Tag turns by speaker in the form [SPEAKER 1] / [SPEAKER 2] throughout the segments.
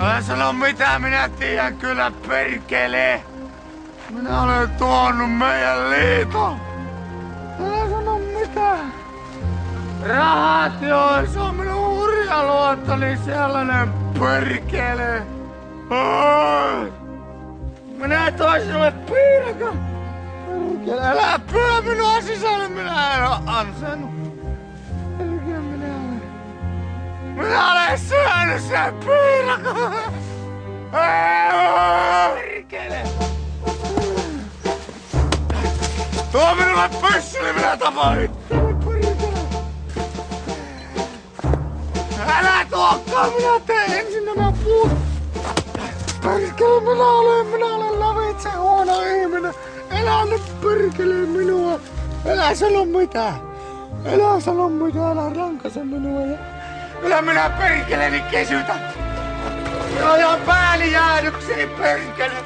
[SPEAKER 1] Älä sano mitä, minä tiedän kyllä perkele. Minä olen tuonut meidän liiton. Älä sano mitään. Rahat joo, se on minun hurja luotto, niin sellainen perkele. Oi. Minä toin sinulle piirakan. Perkele, älä pyö minua sisälle, minä en oo ansainnut. Perkele, minä olen syönyt sen piirakan. Perkele. Tuo minulle pyssyli, minä tapaan itseäni, perkele. Älä tuokkaan, minä teen ensin nämä puut. Perkele, minä olen lävitse huono ihminen. Älä nyt perkele minua. Älä sano mitään. Älä sano mitään, älä rankase minua. Kyllä minä perkeleni kesytän. Minä ajan pääni jäädyksiin, perkele.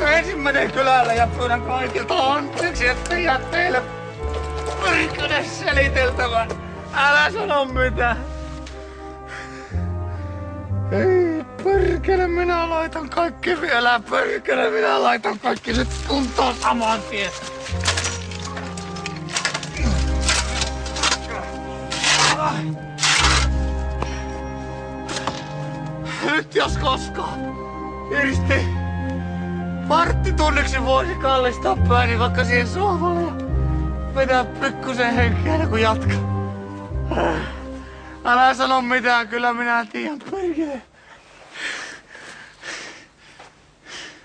[SPEAKER 1] Ensin menen kylällä ja pyydän kaikilta anteeksi, ettei jää teille perkele seliteltävän. Älä sano mitään. Ei perkele, minä laitan kaikki vielä. Perkele, minä laitan kaikki nyt kuntoon saman tien. Nyt jos koskaan. Kirsti, varttitunniksi voisi kallistaa pääni vaikka siihen sohvalle ja vetää pikkusen henkeä kun jatkaa. Älä sano mitään, kyllä minä tiedän, perkele.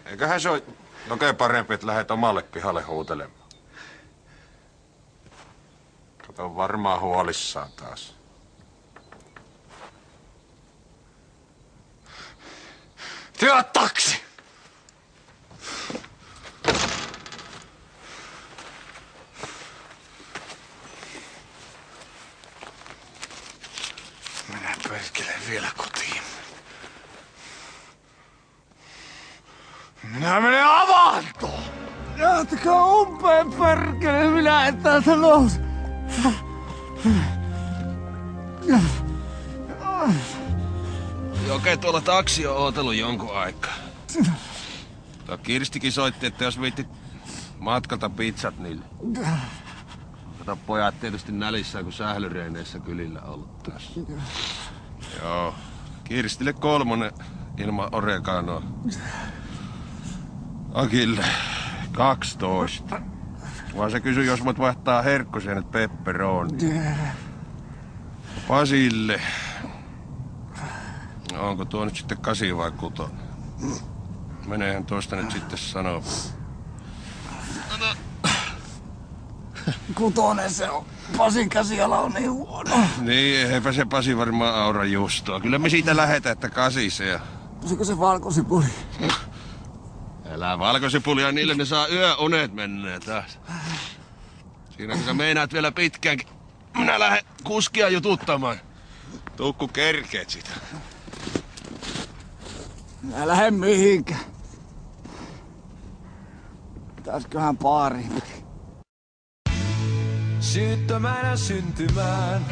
[SPEAKER 2] Eiköhän se ole oikein parempi, että lähdet omalle pihalle huutelemaan. Kato, on varmaan huolissaan taas.
[SPEAKER 1] Työ taksi! Minä perkelen vielä kotiin. Minä menen avantoon! Jatkaa umpeen perkele, minä en täältä nouse.
[SPEAKER 2] Okei, tuolla taksi on ootellut jonkun aikaa. Tuo Kirstikin soitti, että jos viittit matkalta pizzat niille. Kato, pojat tietysti nälissään, kun sählyreineissä kylillä ollut taas. Joo, Kirstille 3 ilman oreganoa. Akille 12. Vaan se kysyi, jos voit vaihtaa herkkoseen nyt pepperoni. Pasille. Onko tuo nyt sitten 8 vai 6? Meneehän tuosta nyt sitten sanoo.
[SPEAKER 1] 6 se on. Pasin käsiala on niin huono.
[SPEAKER 2] Niin, eipä se Pasi varmaan aura justoa. Kyllä me siitä lähetään, että 8 ja...
[SPEAKER 1] Pasiko se valkosipuli?
[SPEAKER 2] Älä valkosipulia, niille ne saa yöunet mennä taas. Siinä kun sä meinaat vielä pitkäänkin, minä lähden kuskia jututtamaan. Tukku kerkeet sitä.
[SPEAKER 1] Mä lähden mihinkään. Pitäisköhän baariin?
[SPEAKER 3] Syyttömänä syntymään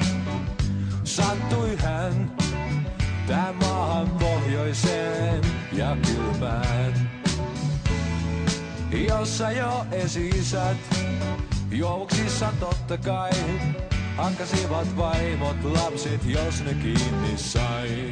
[SPEAKER 3] sattui hän tähän maahan pohjoiseen ja kylmään, jossa jo esi-isät juovuksissa totta kai hakkasivat vaimot lapset, jos ne kiinni sai.